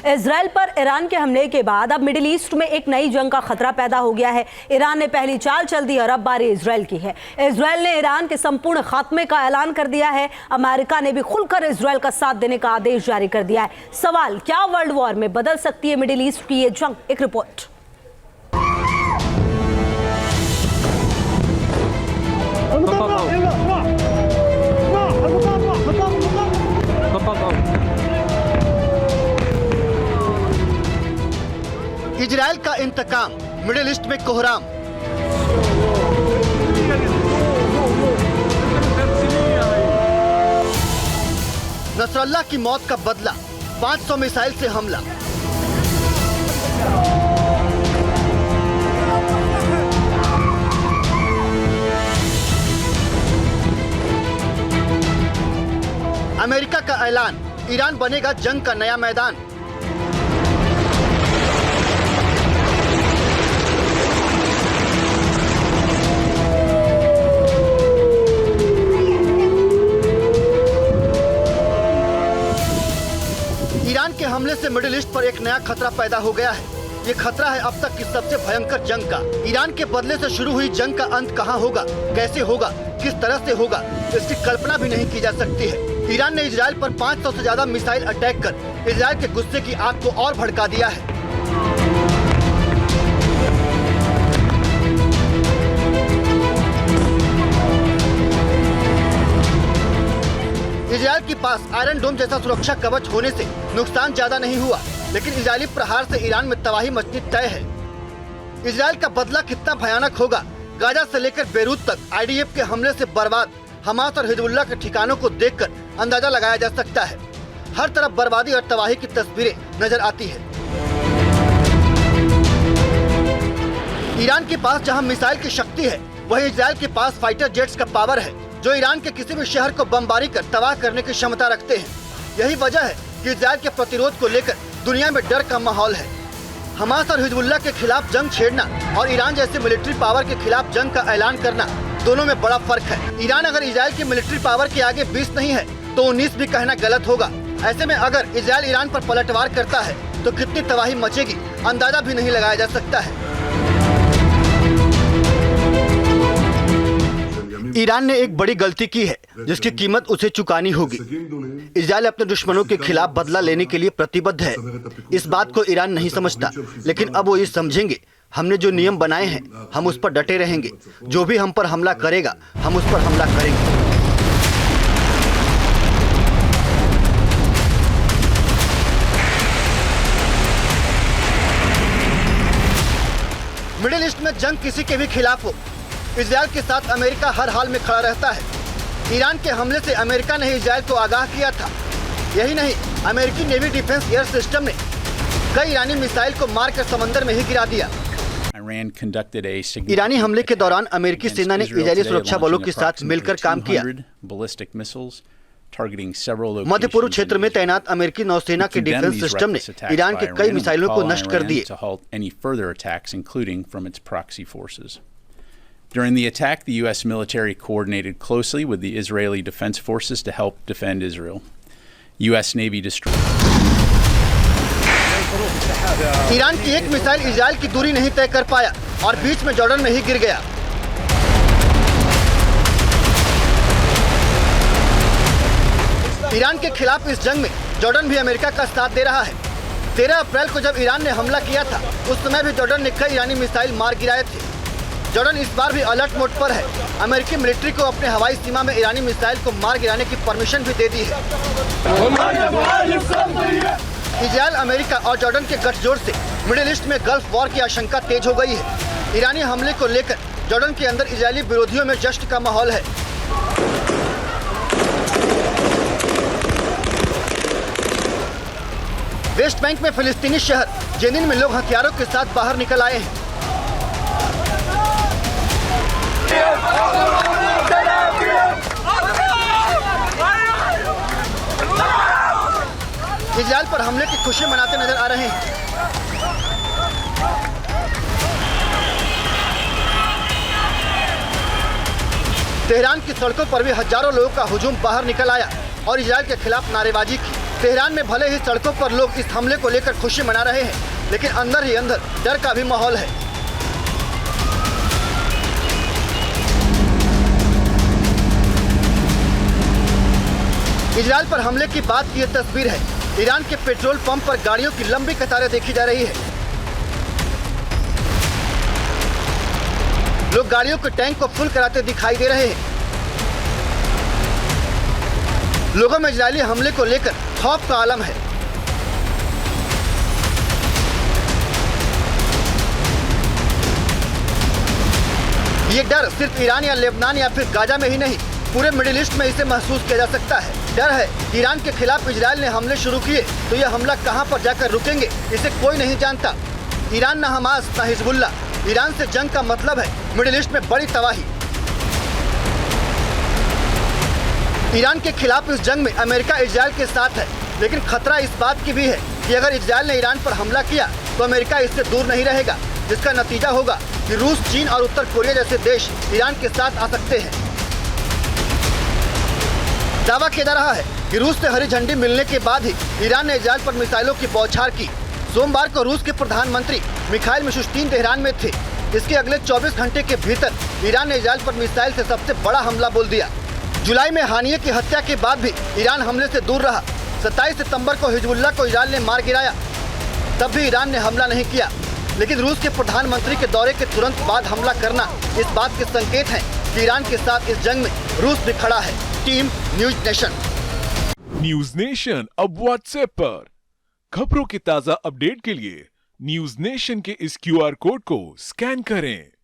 Israel पर Iran के हमले के बाद अब मिडिल ईस्ट में एक नई जंग का खतरा पैदा हो गया है। ईरान ने पहली चाल चल दी और अब बारी इजराइल की है। इजराइल ने ईरान के संपूर्ण खात्मे का ऐलान कर दिया है। अमेरिका ने भी खुलकर इजराइल का साथ देने का आदेश जारी कर दिया है। सवाल, क्या वर्ल्ड वॉर में बदल सकती है मिडिल ईस्ट की ये जंग? एक रिपोर्ट। इजराइल का इंतकाम, मिडिल ईस्ट में कोहराम। नसरल्लाह की मौत का बदला, 500 मिसाइल से हमला। अमेरिका का ऐलान, ईरान बनेगा जंग का नया मैदान। ईरान के हमले से मिडिल ईस्ट पर एक नया खतरा पैदा हो गया है। ये खतरा है अब तक की सबसे भयंकर जंग का। ईरान के बदले से शुरू हुई जंग का अंत कहां होगा, कैसे होगा, किस तरह से होगा, इसकी कल्पना भी नहीं की जा सकती है। ईरान ने इजराइल पर 500 से ज्यादा मिसाइल अटैक कर इजराइल के गुस्से की आग को और भड़का दिया है। इजराइल के पास आयरन डोम जैसा सुरक्षा कवच होने से नुकसान ज्यादा नहीं हुआ, लेकिन इजरायली प्रहार से ईरान में तबाही मचनी तय है। इजराइल का बदला कितना भयानक होगा, गाजा से लेकर बेरूत तक आईडीएफ के हमले से बर्बाद हमास और हिजबुल्लाह के ठिकानों को देखकर अंदाजा लगाया जा सकता है। हर तरफ बर्बादी और तबाही की तस्वीरें नजर आती है। ईरान के पास जहां मिसाइल की शक्ति है, वहीं इजराइल के पास फाइटर जेट्स का पावर है, जो ईरान के किसी भी शहर को बमबारी कर तबाह करने की क्षमता रखते हैं। यही वजह है कि इजराइल के प्रतिरोध को लेकर दुनिया में डर का माहौल है। हमास और हिजबुल्लाह के खिलाफ जंग छेड़ना और ईरान जैसे मिलिट्री पावर के खिलाफ जंग का ऐलान करना, दोनों में बड़ा फर्क है। ईरान अगर इजराइल की मिलिट्री पावर के आगे 20 नहीं है तो 19 भी कहना गलत होगा। ऐसे में अगर इजराइल ईरान पर पलटवार करता है तो कितनी तबाही मचेगी, अंदाजा भी नहीं लगाया जा सकता है। ईरान ने एक बड़ी गलती की है, जिसकी कीमत उसे चुकानी होगी। इजराइल अपने दुश्मनों के खिलाफ बदला लेने के लिए प्रतिबद्ध है। इस बात को ईरान नहीं समझता, लेकिन अब वो ये समझेंगे, हमने जो नियम बनाए हैं हम उस पर डटे रहेंगे। जो भी हम पर हमला करेगा हम उस पर हमला करेंगे। मिडिल ईस्ट में जंग किसी के भी खिलाफ हो, इजराइल के साथ अमेरिका हर हाल में खड़ा रहता है। ईरान के हमले से अमेरिका ने इजराइल को आगाह किया था। यही नहीं, अमेरिकी नेवी डिफेंस एयर सिस्टम ने कई ईरानी मिसाइल को मारकर समंदर में ही गिरा दिया। ईरानी हमले के दौरान अमेरिकी सेना ने इजरायली सुरक्षा बलों के साथ मिलकर काम किया। मध्य पूर्व क्षेत्र में तैनात अमेरिकी नौसेना के डिफेंस सिस्टम ने ईरान के कई मिसाइलों को नष्ट कर दिए। During the attack, the U.S. military coordinated closely with the Israeli Defense Forces to help defend Israel. U.S. Navy destroyed. Iran की एक मिसाइल इजराइल की दूरी नहीं तय कर पाया और बीच में जॉर्डन में ही गिर गया। ईरान के खिलाफ इस जंग में जॉर्डन भी अमेरिका का साथ दे रहा है। 13 अप्रैल को जब ईरान ने हमला किया था, उस समय भी जॉर्डन ने कई ईरानी मिसाइल मार गिराए थे। जॉर्डन इस बार भी अलर्ट मोड पर है। अमेरिकी मिलिट्री को अपने हवाई सीमा में ईरानी मिसाइल को मार गिराने की परमिशन भी दे दी है। इजराइल, अमेरिका और जॉर्डन के गठजोड़ से मिडिल ईस्ट में गल्फ वॉर की आशंका तेज हो गई है। ईरानी हमले को लेकर जॉर्डन के अंदर इजरायली विरोधियों में जश्न का माहौल है। वेस्ट बैंक में फिलिस्तीनी शहर जेनिन में लोग हथियारों के साथ बाहर निकल आए हैं। इजराइल पर हमले की खुशी मनाते नजर आ रहे हैं। तेहरान की सड़कों पर भी हजारों लोगों का हुजूम बाहर निकल आया और इजराइल के खिलाफ नारेबाजी की। तेहरान में भले ही सड़कों पर लोग इस हमले को लेकर खुशी मना रहे हैं, लेकिन अंदर ही अंदर डर का भी माहौल है। इजरायल पर हमले की बात की यह तस्वीर है। ईरान के पेट्रोल पंप पर गाड़ियों की लंबी कतारें देखी जा रही है। लोग गाड़ियों के टैंक को फुल कराते दिखाई दे रहे हैं। लोगों में इजरायली हमले को लेकर खौफ का आलम है। ये डर सिर्फ ईरान या लेबनान या फिर गाजा में ही नहीं, पूरे मिडिल ईस्ट में इसे महसूस किया जा सकता है। डर है कि ईरान के खिलाफ इजरायल ने हमले शुरू किए तो यह हमला कहां पर जाकर रुकेंगे, इसे कोई नहीं जानता। ईरान न हमास न हिजबुल्ला। ईरान से जंग का मतलब है मिडिल ईस्ट में बड़ी तबाही। ईरान के खिलाफ इस जंग में अमेरिका इजरायल के साथ है, लेकिन खतरा इस बात की भी है कि अगर इजरायल ने ईरान पर हमला किया तो अमेरिका इससे दूर नहीं रहेगा, जिसका नतीजा होगा कि रूस, चीन और उत्तर कोरिया जैसे देश ईरान के साथ आ सकते हैं। दावा किया जा रहा है कि रूस से हरी झंडी मिलने के बाद ही ईरान ने इजरायल पर मिसाइलों की बौछार की। सोमवार को रूस के प्रधानमंत्री मिखाइल मिशुस्तिन तेहरान में थे। इसके अगले 24 घंटे के भीतर ईरान ने इजरायल पर मिसाइल से सबसे बड़ा हमला बोल दिया। जुलाई में हानिये की हत्या के बाद भी ईरान हमले से दूर रहा। 27 सितंबर को हिजबुल्ला को इजरायल ने मार गिराया, तब भी ईरान ने हमला नहीं किया। लेकिन रूस के प्रधानमंत्री के दौरे के तुरंत बाद हमला करना इस बात के संकेत हैं कि ईरान के साथ इस जंग में रूस भी खड़ा है। Team news nation. News nation अब व्हाट्सएप पर खबरों के ताजा अपडेट के लिए न्यूज नेशन के इस QR कोड को स्कैन करें।